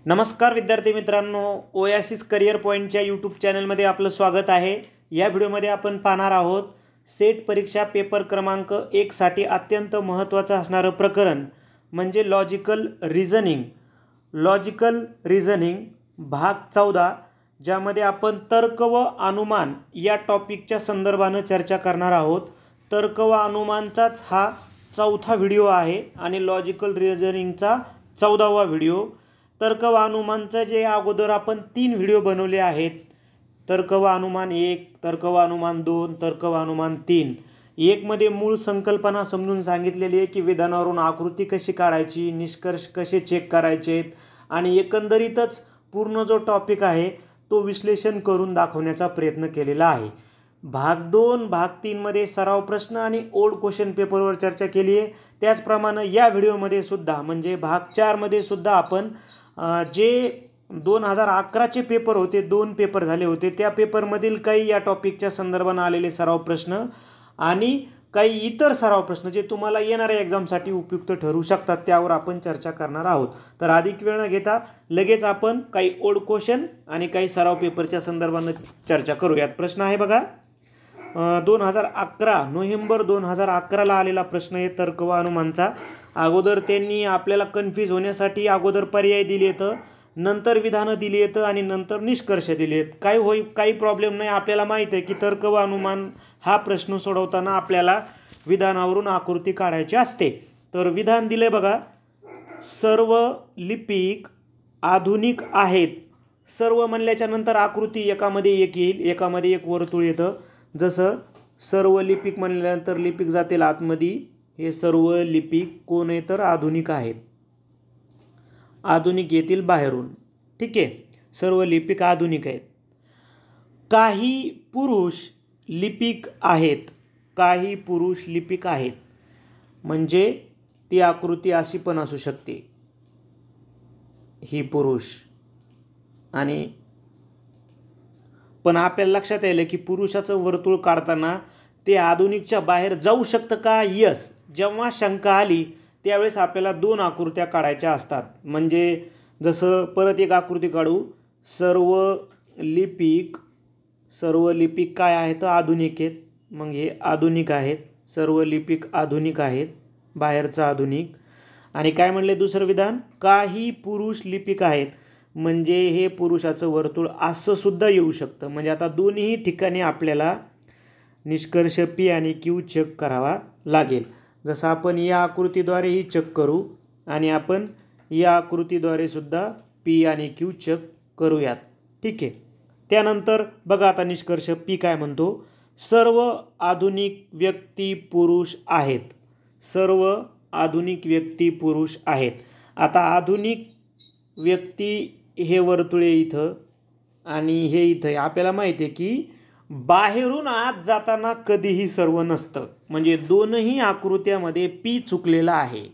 नमस्कार विद्यार्थी मित्रांनो, ओएसिस करियर पॉईंटच्या यूट्यूब चॅनलमध्ये आपलं स्वागत आहे। या व्हिडिओमध्ये आपण पाहणार आहोत सेट परीक्षा पेपर क्रमांक 1 साठी अत्यंत महत्त्वाचं असणारं प्रकरण म्हणजे लॉजिकल रिझनिंग भाग 14, ज्यामध्ये आपण तर्क व अनुमान या टॉपिकच्या संदर्भाने चर्चा करणार आहोत। तर्क व अनुमानचाच हा चौथा व्हिडिओ आहे आणि लॉजिकल रिझनिंगचा 14वा व्हिडिओ। तर्क व अनुमानचे जे अगोदर आपण 3 व्हिडिओ बनवले आहेत, तर्क व अनुमान 1, तर्क व अनुमान 2, तर्क व अनुमान 3। 1 मध्ये मूळ संकल्पना समजून सांगितलेली आहे की विधानावरून आकृती कशी काढायची, निष्कर्ष कसे चेक करायचे आणि एकंदरीतच पूर्ण जो टॉपिक आहे तो विश्लेषण करून दाखवण्याचा प्रयत्न केलेला आहे। भाग 2 भाग 3 मध्ये सराव प्रश्न आणि ओल्ड क्वेश्चन पेपरवर चर्चा केली आहे। त्याचप्रमाणे या व्हिडिओमध्ये सुद्धा म्हणजे भाग 4 मध्ये सुद्धा आपण जे 2011 चे पेपर होते, 2 पेपर झाले होते, त्या पेपरमधील काही या टॉपिकच्या संदर्भाने आलेले सराव प्रश्न आणि काही इतर सराव प्रश्न जे तुम्हाला येणाऱ्या एक्झामसाठी उपयुक्त ठरू शकतात त्यावर आपण चर्चा करणार आहोत। तर अधिक वेळ न घेता लगेच आपण काही ओल्ड क्वेश्चन आणि काही सराव पेपरच्या संदर्भाने चर्चा करूयात। प्रश्न आहे बघा, 2011 नोव्हेंबर 2011 ला आलेला प्रश्न आहे तर्क व अनुमानचा। अगोदर त्यांनी आपल्याला कन्फ्यूज होण्यासाठी अगोदर पर्याय दिले आहेत, नंतर विधानं दिली आहेत आणि नंतर निष्कर्ष दिले आहेत। काही प्रॉब्लेम नाही। आपल्याला माहिती आहे की तर्क व अनुमान हा प्रश्न सोडवताना आपल्याला विधानावरून आकृती काढायची असते। तर विधान दिले बघा, सर्व लिपिक आधुनिक आहेत। सर्व म्हणल्याच्या नंतर आकृती एकामध्ये एक येईल, एकामध्ये एक वर्तुळ येतं। जसं सर्व लिपिक म्हणल्यानंतर लिपिक जातील आतमध्ये, हे सर्व लिपिक कोण आहे तर आधुनिक आहेत, आधुनिक येतील बाहेरून। ठीक आहे, सर्व लिपिक आधुनिक आहेत। काही पुरुष लिपिक आहेत, काही पुरुष लिपिक आहेत म्हणजे ती आकृती अशी पण असू शकते, ही पुरुष आणि पण आपल्याला लक्षात येईल की पुरुषाचं वर्तुळ काढताना ते आधुनिकच्या बाहेर जाऊ शकतं का? यस। जेव्हा शंका आली त्यावेळेस आपल्याला 2 आकृत्या काढायच्या असतात। म्हणजे जसं परत एक आकृती काढू, सर्व लिपिक काय आहेत? आधुनिक आहेत। मग हे आधुनिक आहेत, सर्व लिपिक आधुनिक आहेत, बाहेरचं आधुनिक। आणि काय म्हणले दुसरं विधान, काही पुरुष लिपिक आहेत म्हणजे हे पुरुषाचं वर्तुळ असं सुद्धा येऊ शकतं। म्हणजे आता दोन्ही ठिकाणी आपल्याला निष्कर्ष पी आणि क्यू चेक करावा लागेल। जसं आपण या आकृतीद्वारे ही चेक करू आणि आपण या आकृतीद्वारे सुद्धा पी आणि क्यू चेक करूयात। ठीक आहे, त्यानंतर बघा आता निष्कर्ष पी काय म्हणतो, सर्व आधुनिक व्यक्ती पुरुष आहेत, सर्व आधुनिक व्यक्ती पुरुष आहेत। आता आधुनिक व्यक्ती हे वर्तुळे इथं आणि हे इथं, आपल्याला माहिती आहे की बाहेरून आत जाताना कधीही सर्व नसतं। म्हणजे दोनही आकृत्यामध्ये पी चुकलेला आहे,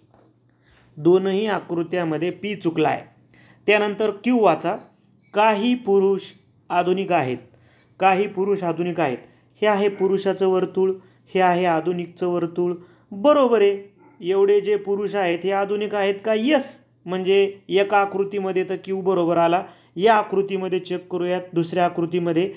दोनही आकृत्यामध्ये पी चुकला आहे। त्यानंतर क्यू वाचा, काही पुरुष आधुनिक आहेत, काही पुरुष आधुनिक आहेत। हे आहे पुरुषाचं वर्तुळ, हे आहे आधुनिकचं वर्तुळ। बरोबर आहे, एवढे जे पुरुष आहेत हे आधुनिक आहेत का? यस। म्हणजे एका आकृतीमध्ये तर क्यू बरोबर आला। या आकृतीमध्ये चेक करूयात, दुसऱ्या आकृतीमध्ये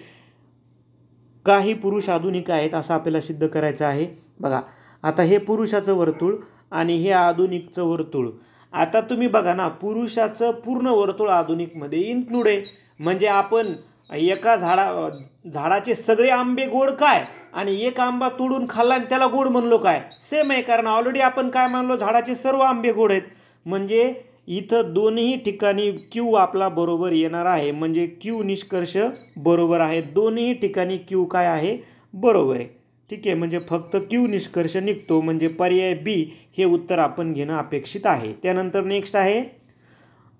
काही पुरुष आधुनिक आहेत असं आपल्याला सिद्ध करायचं आहे। बघा आता हे पुरुषाचं वर्तुळ आणि हे आधुनिकचं वर्तुळ। आता तुम्ही बघा ना, पुरुषाचं पूर्ण वर्तुळ आधुनिकमध्ये इन्क्लूड आहे। म्हणजे आपण एका झाडाचे सगळे आंबे गोड काय आणि एक आंबा तोडून खाल्ला आणि त्याला गोड म्हणलो काय? सेम आहे, कारण ऑलरेडी आपण काय म्हणलो, झाडाचे सर्व आंबे गोड आहेत। म्हणजे इथं दोन्ही ठिकाणी क्यू आपला बरोबर येणार आहे। म्हणजे क्यू निष्कर्ष बरोबर आहे, दोन्ही ठिकाणी क्यू काय आहे? बरोबर आहे। ठीक आहे, म्हणजे फक्त क्यू निष्कर्ष निघतो, म्हणजे पर्याय बी हे उत्तर आपण घेणं अपेक्षित आहे। त्यानंतर नेक्स्ट आहे,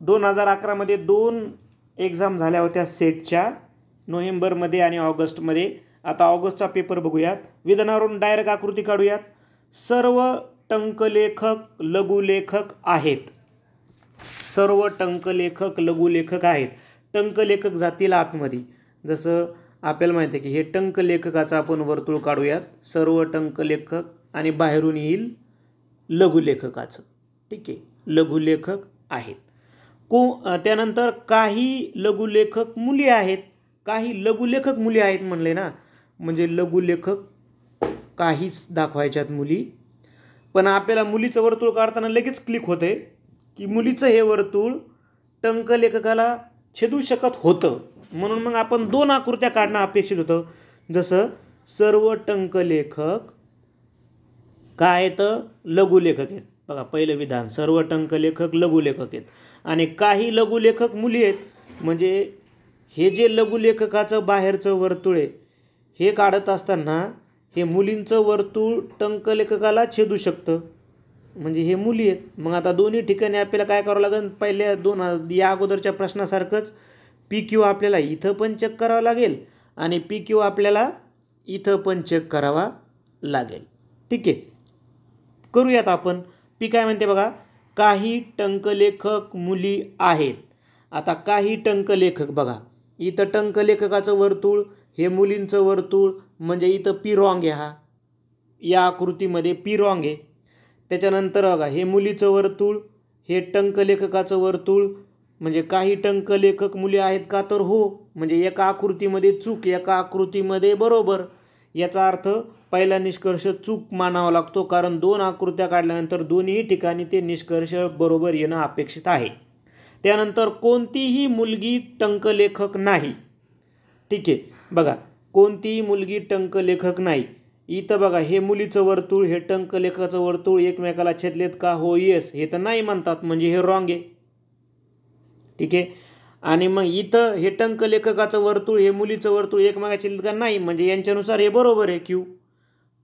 2011 मध्ये 2 एक्झाम झाल्या होत्या सेटच्या, नोव्हेंबरमध्ये आणि ऑगस्टमध्ये। आता ऑगस्टचा पेपर बघूयात। विधानावरून डायरेक्ट आकृती काढूयात। सर्व टंकलेखक लघुलेखक आहेत, सर्व टंकलेखक लघुलेखक आहेत। टंकलेखक जातील आतमध्ये, जसं आपल्याला माहिती आहे की हे टंकलेखकाचं आपण वर्तुळ काढूयात, सर्व टंकलेखक आणि बाहेरून येईल लघुलेखकाचं। ठीक आहे, लघुलेखक आहेत। त्यानंतर काही लघुलेखक मुली आहेत. काही लघुलेखक मुली आहेत म्हणले ना, म्हणजे लघुलेखक काहीच दाखवायच्यात मुली. पण आपल्याला मुलीचं वर्तुळ काढताना लगेच क्लिक होते की मुलीचं हे वर्तुळ टंकलेखकाला छेदू शकत होतं. म्हणून मग आपण 2 आकृत्या काढणं अपेक्षित होतं. जसं सर्व टंकलेखक काय तर लघुलेखक आहेत. बघा पहिलं विधान, सर्व टंकलेखक लघुलेखक आहेत आणि काही लघुलेखक मुली आहेत. म्हणजे हे जे लघुलेखकाचं बाहेरचं वर्तुळ आहे हे काढत असताना हे मुलींचं वर्तुळ टंकलेखकाला छेदू शकतं, म्हणजे हे मुली आहेत. मग आता दोन्ही ठिकाणी आपल्याला काय करावं लागेल, पहिल्या या अगोदरच्या प्रश्नासारखंच PQ आपल्याला इथं पण चेक करावं लागेल आणि PQ आपल्याला इथं पण चेक करावा लागेल. ठीक आहे, करूयात आपण. पी काय म्हणते बघा, काही टंकलेखक मुली आहेत. आता काही टंकलेखक बघा, इथं टंकलेखकाचं वर्तुळ हे मुलींचं वर्तुळ, म्हणजे इथं पी रॉंग आहे. हा या आकृतीमध्ये पी रॉंग आहे. त्याच्यानंतर बघा हे मुलीचं वर्तुळ हे टंकलेखकाचं वर्तुळ, म्हणजे काही टंकलेखक मुली आहेत का, तर हो. म्हणजे एका आकृतीमध्ये चूक, एका आकृतीमध्ये बरोबर. याचा अर्थ पहिला निष्कर्ष चूक मानावा लागतो, कारण 2 आकृत्या काढल्यानंतर दोन्ही ठिकाणी ते निष्कर्ष बरोबर येणं अपेक्षित आहे. त्यानंतर कोणतीही मुलगी टंकलेखक नाही. ठीक आहे, बघा कोणतीही मुलगी टंकलेखक नाही. इथं बघा हे मुलीचं वर्तुळ हे टंकलेखकाचं वर्तुळ एकमेकाला छेदलेत का, हो येस. हे तर नाही म्हणतात, म्हणजे हे रॉंग आहे. ठीक आहे, आणि मग इथं हे टंकलेखकाचं वर्तुळ हे मुलीचं वर्तुळ एकमेकाला छेदलेत का, नाही, म्हणजे यांच्यानुसार हे बरोबर आहे क्यू.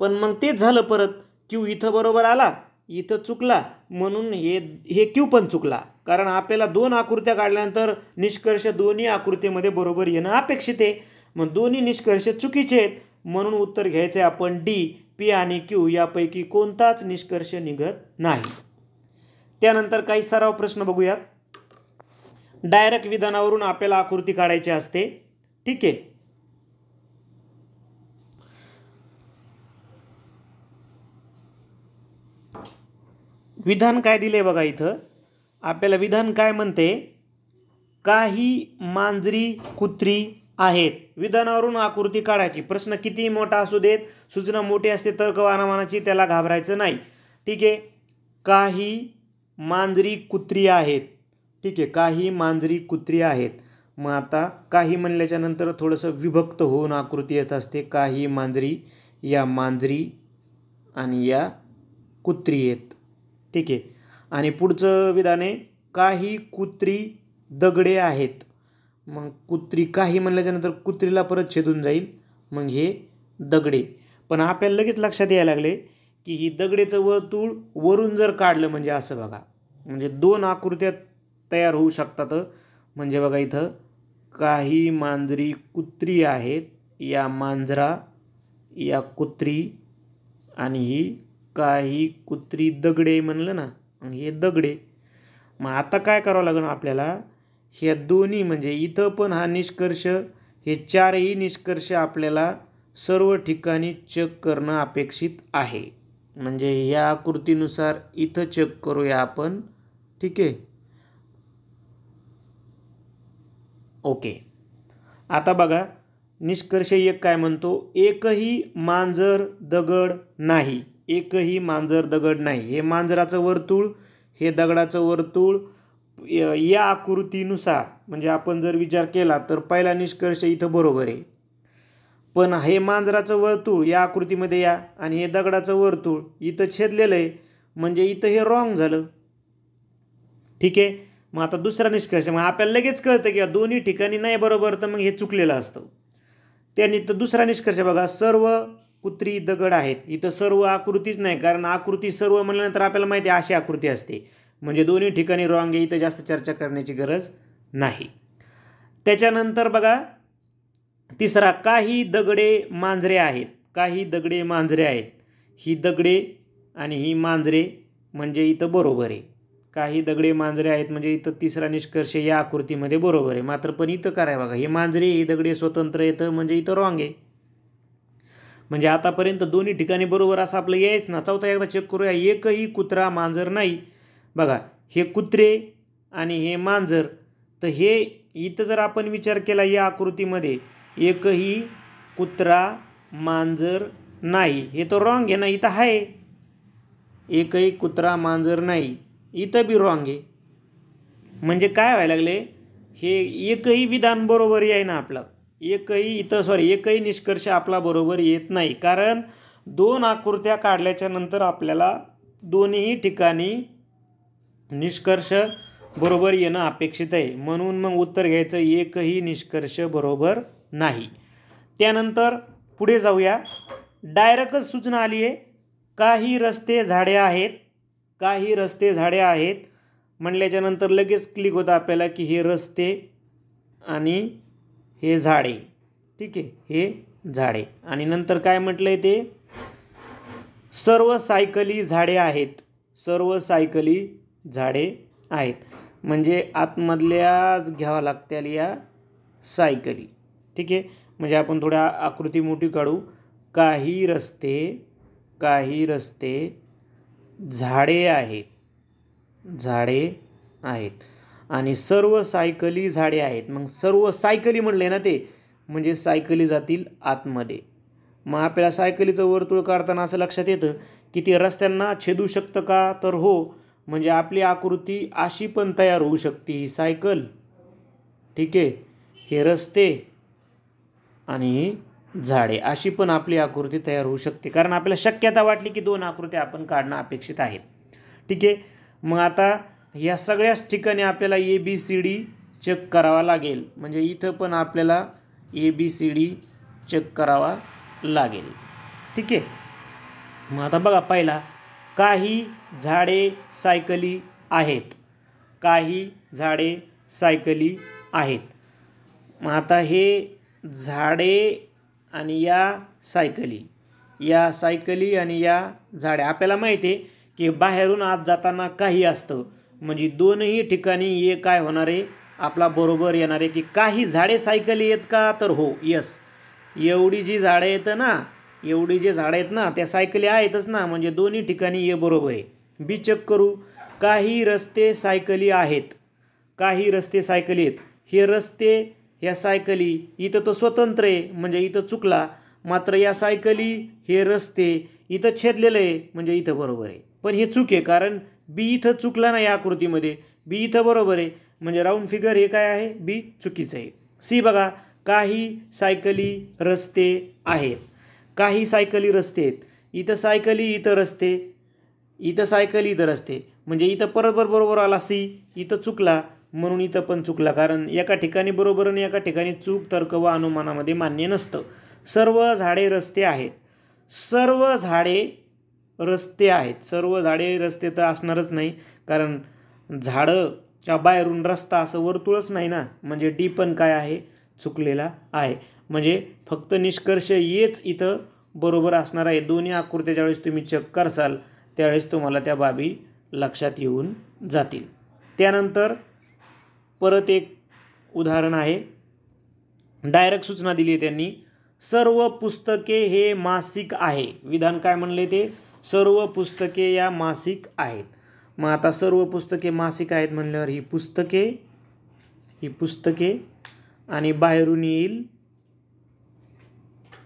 पण मग तेच झालं परत, क्यू इथं बरोबर आला, इथं चुकला, म्हणून हे क्यू पण चुकला. कारण आपल्याला 2 आकृत्या काढल्यानंतर निष्कर्ष दोन्ही आकृतीमध्ये बरोबर येणं अपेक्षित आहे. मग दोन्ही निष्कर्ष चुकीचे आहेत, म्हणून उत्तर घ्यायचे आपण डी. पी आणि क्यू यापैकी कोणताच निष्कर्ष निघत नाही. त्यानंतर काही सराव प्रश्न बघूयात. डायरेक्ट विधानावरून आपल्याला आकृती काढायची असते. ठीक आहे, विधान काय दिले बघा. इथं आपल्याला विधान काय म्हणते, काही मांजरी कुत्री आहेत. विधानावरून आकृती काढायची. प्रश्न कितीही मोठा असू देत, सूचना मोठी असते तर्क वानामानाची, त्याला घाबरायचं नाही. ठीक आहे, काही मांजरी कुत्री आहेत. ठीक आहे, काही मांजरी कुत्री आहेत. मग आता काही म्हणल्याच्या नंतर थोडंसं विभक्त होऊन आकृती येत असते. काही मांजरी, या मांजरी आणि या कुत्री आहेत. ठीक आहे, आणि पुढचं विधान आहे, काही कुत्री दगडे आहेत. मग कुत्री काही म्हणल्याच्या नंतर कुत्रीला परत छेदून जाईल, मग हे दगडे. पण आपल्याला लगेच लक्षात यायला लागले की ही दगडेचं वर्तुळ वरून जर काढलं, म्हणजे असं बघा, म्हणजे 2 आकृत्या तयार होऊ शकतात. म्हणजे बघा इथं काही मांजरी कुत्री आहेत, या मांजरा, या कुत्री, आणि ही काही कुत्री दगडे म्हणलं ना, हे दगडे. मग आता काय करावं लागेल आपल्याला, ह्या दोन्ही म्हणजे इथं पण हा निष्कर्ष, हे 4ही निष्कर्ष आपल्याला सर्व ठिकाणी चेक करणं अपेक्षित आहे. म्हणजे ह्या आकृतीनुसार इथं चेक करूया आपण. ठीक आहे, ओके. आता बघा निष्कर्ष 1 काय म्हणतो, एकही मांजर दगड नाही. एकही मांजर दगड नाही. हे मांजराचं वर्तुळ, हे दगडाचं वर्तुळ. या आकृतीनुसार म्हणजे आपण जर विचार केला तर पहिला निष्कर्ष इथं बरोबर आहे. पण हे मांजराचं वर्तुळ या आकृतीमध्ये या, आणि हे दगडाचं वर्तुळ इथं छेदलेलं आहे, म्हणजे इथं हे रॉंग झालं. ठीक आहे, मग आता दुसरा निष्कर्ष, मग आपल्याला लगेच कळतं की दोन्ही ठिकाणी नाही बरोबर, तर मग हे चुकलेलं असतं. त्याने तर दुसरा निष्कर्ष बघा, सर्व कुत्री दगड आहेत. इथं सर्व आकृतीच नाही, कारण आकृती सर्व म्हणल्यानंतर आपल्याला माहिती आहे अशी आकृती असते, म्हणजे दोन्ही ठिकाणी रॉंग आहे. इथं जास्त चर्चा करण्याची गरज नाही. त्याच्यानंतर बघा तिसरा, काही दगडे मांजरे आहेत. काही दगडे मांजरे आहेत. ही दगडे आणि ही मांजरे, म्हणजे इथं बरोबर आहे. काही दगडे मांजरे आहेत, म्हणजे इथं तिसरा निष्कर्ष या आकृतीमध्ये बरोबर आहे. मात्र पण इथं काय बघा, हे मांजरे ही दगडे स्वतंत्र येतं, म्हणजे इथं रॉंग आहे. म्हणजे आतापर्यंत दोन्ही ठिकाणी बरोबर असं आपलं यायच ना. चौथा एकदा चेक करूया, एकही कुत्रा मांजर नाही. बघा हे कुत्रे आणि हे मांजर, तर हे इथं जर आपण विचार केला या आकृतीमध्ये एकही कुत्रा मांजर नाही, हे तर रॉंग आहे ना. इथं आहे एकही कुत्रा मांजर नाही, इथं बी रॉंग आहे. म्हणजे काय व्हायला लागले, हे एकही विधान बरोबर आहे ना आपलं. एकही निष्कर्ष आपला बरोबर येत नाही. कारण दोन आकृत्या काढल्याच्या नंतर आपल्याला दोन्ही ठिकाणी निष्कर्ष बरोबर येणं अपेक्षित आहे. म्हणून मग उत्तर घ्यायचं एकही निष्कर्ष बरोबर नाही. त्यानंतर पुढे जाऊया. डायरेक्टच सूचना आली आहे, काही रस्ते झाडे आहेत, काही रस्ते झाडे आहेत म्हणल्याच्या नंतर लगेच क्लिक होतं आपल्याला की हे रस्ते आणि हे झाडे. ठीक आहे, हे झाडे. आणि नंतर काय म्हटलंय ते, सर्व सायकली झाडे आहेत, सर्व सायकली झाडे आहेत. म्हणजे आतमधल्याच घ्यावं लागतील या सायकली. ठीक आहे, म्हणजे आपण थोड्या आकृती मोठी काढू. काही रस्ते झाडे आहेत, झाडे आहेत आणि सर्व सायकली झाडे आहेत. मग सर्व सायकली म्हणले ना ते, म्हणजे सायकली जातील आतमध्ये. मग आपल्याला सायकलीचं वर्तुळ काढताना असं लक्षात येतं की ते रस्त्यांना छेदू शकतं का, तर हो. म्हणजे आपली आकृती अशी पण तयार होऊ शकते, ही सायकल, ठीक आहे, हे रस्ते आणि ही झाडे, अशी पण आपली आकृती तयार होऊ शकते. कारण आपल्याला शक्यता वाटली की दोन आकृत्या आपण काढणं अपेक्षित आहेत. ठीक आहे, मग आता या सगळ्याच ठिकाणी आपल्याला ABCD चेक करावा लागेल. म्हणजे इथं पण आपल्याला ABCD चेक करावा लागेल. ठीक आहे, मग आता बघा, पहिला, काही झाडे सायकली आहेत, काही झाडे सायकली आहेत. मग आता हे झाडे आणि या सायकली आणि या झाडे, आपल्याला माहिती आहे की बाहेरून आत जाताना काही असतं. म्हणजे दोनही ठिकाणी हे काय होणार आहे, आपला बरोबर येणार आहे की काही झाडे सायकली आहेत का, तर हो, यस. एवढी जी झाडं येतं ना, एवढी जे झाडं आहेत ना, त्या सायकली आहेतच ना. म्हणजे दोन्ही ठिकाणी हे बरोबर आहे. बी चेक करू. काही रस्ते सायकली आहेत, काही रस्ते सायकली आहेत. हे रस्ते, ह्या सायकली इथं तर स्वतंत्र आहे, म्हणजे इथं चुकला. मात्र या सायकली, हे रस्ते इथं छेदलेलं आहे, म्हणजे इथं बरोबर आहे. पण हे चूक आहे, कारण बी इथं चुकला ना या आकृतीमध्ये, बी इथं बरोबर आहे. म्हणजे राऊंड फिगर हे काय आहे, बी चुकीचं आहे. सी बघा, काही सायकली रस्ते आहेत, काही सायकली रस्ते आहेत. इथं सायकली, इथं रस्ते, इथं सायकली, इथं रस्ते. म्हणजे इथं परत बरोबर आला सी, इथं चुकला म्हणून इथं पण चुकला. कारण एका ठिकाणी बरोबर आणि एका ठिकाणी चूक तर्क व अनुमानामध्ये मान्य नसतं. सर्व झाडे रस्ते आहेत, सर्व झाडे रस्ते आहेत. सर्व झाडे रस्ते तर असणारच नाही, कारण झाडंच्या बाहेरून रस्ता असं वर्तुळच नाही ना. म्हणजे डी पण काय आहे, चुकलेला आहे. म्हणजे फक्त निष्कर्ष येच इथं बरोबर असणार आहे. दोन्ही आकृत्या ज्यावेळेस तुम्ही चेक करसाल त्यावेळेस तुम्हाला त्या बाबी लक्षात येऊन जातील. त्यानंतर परत एक उदाहरण आहे. डायरेक्ट सूचना दिली आहे त्यांनी, सर्व पुस्तके हे मासिक आहे. विधान काय म्हणले ते, सर्व पुस्तके या मासिक आहेत. मग आता सर्व पुस्तके मासिक आहेत म्हणल्यावर ही पुस्तके आणि बाहेरून येईल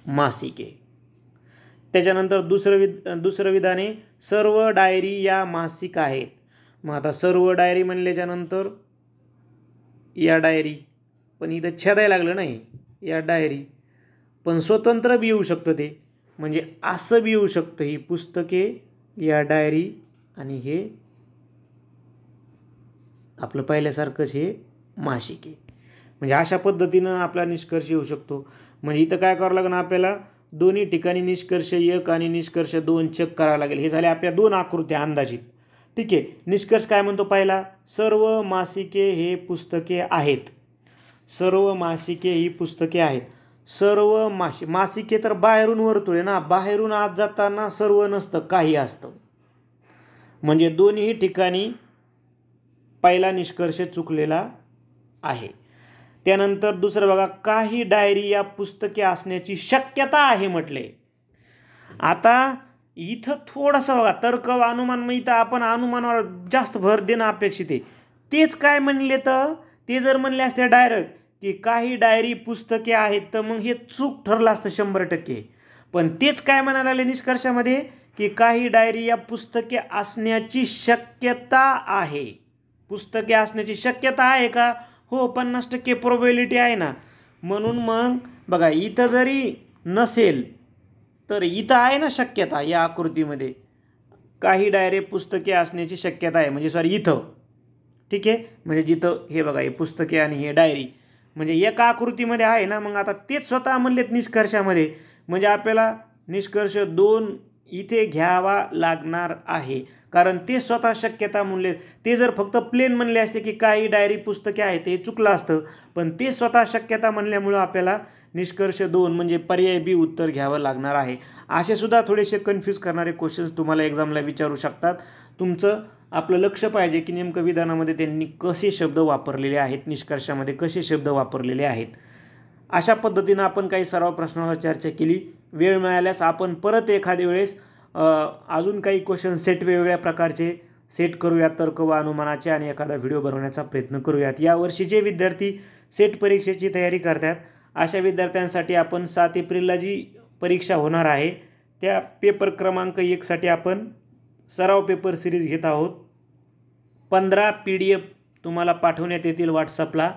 मासिके. त्याच्यानंतर दुसरं विधान आहे, सर्व डायरी या मासिक आहेत. मग आता सर्व डायरी म्हणल्याच्या नंतर या डायरी, पण इथं छेदायला लागलं नाही, या डायरी पण स्वतंत्र बी येऊ शकतं ते. म्हणजे असं बी येऊ शकतं, ही पुस्तके, या डायरी आणि हे आपलं पहिल्यासारखंच हे मासिके. म्हणजे अशा पद्धतीनं आपला निष्कर्ष येऊ शकतो. म्हणजे इथं काय करावं लागेल आपल्याला, दोन्ही ठिकाणी निष्कर्ष 1 आणि निष्कर्ष 2 चेक करावं लागेल. हे झाले आपल्या दोन आकृत्या अंदाजित. ठीक आहे, निष्कर्ष काय म्हणतो पहिला, सर्व मासिके हे पुस्तके आहेत, सर्व मासिके ही पुस्तके आहेत. सर्व मासिके तर बाहेरून वर्तुळ आहे ना, बाहेरून आत जाताना सर्व नसतं, काही असतं. म्हणजे दोन्ही ठिकाणी पहिला निष्कर्ष चुकलेला आहे. त्यानंतर दुसरं बघा, काही डायरी या पुस्तके असण्याची शक्यता आहे म्हटले. आता इथं थोडंसं बघा, तर्क व अनुमान, मग इथं आपण अनुमानावर जास्त भर देणं अपेक्षित आहे. तेच काय म्हणले तर ते जर म्हणले असते डायरेक्ट की काही डायरी पुस्तके आहेत तर मग हे चूक ठरलं असतं 100%. पण तेच काय म्हणायला लागले निष्कर्षामध्ये की काही डायरी या पुस्तके असण्याची शक्यता आहे. पुस्तके असण्याची शक्यता आहे का? हो, 50% प्रोबॅबिलिटी आहे ना. म्हणून मग बघा इथं जरी नसेल तर इथं आहे ना शक्यता, या आकृतीमध्ये काही डायरी पुस्तके असण्याची शक्यता आहे, म्हणजे सॉरी इथं, ठीक आहे. म्हणजे जिथं हे बघा हे पुस्तके आणि हे डायरी म्हणजे एका आकृतीमध्ये आहे ना. मग आता तेच स्वतः म्हणलेत निष्कर्षामध्ये, म्हणजे आपल्याला निष्कर्ष 2 इथे घ्यावा लागणार आहे, कारण ते स्वतः शक्यता म्हणले. ते जर फक्त प्लेन म्हणले असते की काही डायरी पुस्तके आहेत ते चुकलं असतं, पण ते स्वतः शक्यता म्हणल्यामुळं आपल्याला निष्कर्ष 2 म्हणजे पर्याय बी उत्तर घ्यावं लागणार आहे. असे सुद्धा थोडेसे कन्फ्यूज करणारे क्वेश्चन्स तुम्हाला एक्झामला विचारू शकतात. तुमचं आपलं लक्ष पाहिजे की नेमकं विधानामध्ये त्यांनी कसे शब्द वापरलेले आहेत, निष्कर्षामध्ये कसे शब्द वापरलेले आहेत. अशा पद्धतीनं आपण काही सराव प्रश्नावर चर्चा केली. वेळ मिळाल्यास आपण परत एखाद्या वेळेस अजून काही क्वेश्चन सेट वेगवेगळ्या प्रकारचे सेट करूयात, तर्क व अनुमानाचे, आणि एखादा व्हिडिओ बनवण्याचा प्रयत्न करूयात. यावर्षी जे विद्यार्थी सेट परीक्षेची तयारी करतात अशा विद्यार्थ्यांसाठी आपण 7 एप्रिलला जी परीक्षा होणार आहे त्या पेपर क्रमांक 1साठी आपण सराव पेपर सिरीज घेत आहोत. 15 PDF तुम्हाला पाठवण्यात येतील व्हॉट्सअपला.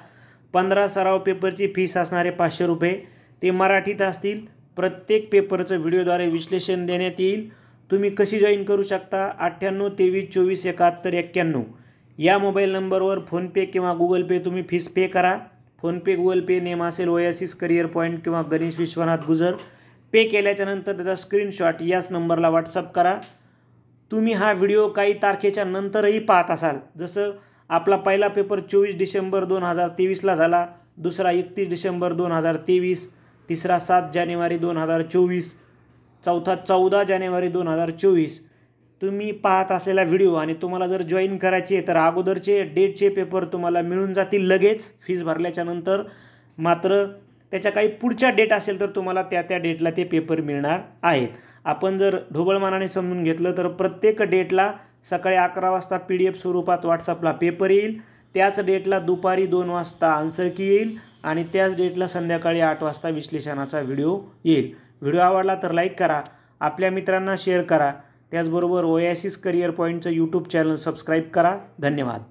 15 सराव पेपरची फीस असणारे 500 रुपये. ते मराठीत असतील. प्रत्येक पेपरचं व्हिडिओद्वारे विश्लेषण देण्यात येईल. तुम्ही कशी जॉईन करू शकता? 98 23 24 71 91 या मोबाईल नंबरवर फोनपे किंवा गुगल पे तुम्ही फीस पे करा. फोनपे गुगल पे नेम असेल ओएसिस करिअर पॉईंट किंवा गणेश विश्वनाथ गुजर. पे केल्याच्या नंतर त्याचा स्क्रीनशॉट याच नंबरला व्हॉट्सअप करा. तुम्ही हा व्हिडिओ काही तारखेच्या नंतरही पाहत असाल, जसं आपला पहिला पेपर 24 डिसेंबर 2023ला झाला, दुसरा 31 डिसेंबर 2023, तिसरा 7 जानेवारी 2024, चौथा 14 जानेवारी 2024. तुम्ही पाहत असलेला व्हिडिओ आणि तुम्हाला जर जॉईन करायची आहे तर अगोदरचे डेटचे पेपर तुम्हाला मिळून जातील लगेच फीस भरल्याच्या नंतर. मात्र त्याच्या काही पुढच्या डेट असेल तर तुम्हाला त्या डेटला ते पेपर मिळणार आहेत. आपण जर ढोबळमानाने समजून घेतलं तर प्रत्येक डेटला सकाळी 11 वाजता PDF स्वरूपात व्हॉट्सअपला पेपर येईल, त्याच डेटला दुपारी 2 वाजता आन्सर की येईल आणि त्याच डेटला संध्याकाळी 8 वाजता विश्लेषणाचा व्हिडिओ येईल. व्हिडिओ आवडला तर लाईक करा, आपल्या मित्रांना शेअर करा. त्याचबरोबर ओएसिस करिअर पॉईंटचं यूट्यूब चॅनल सबस्क्राईब करा. धन्यवाद.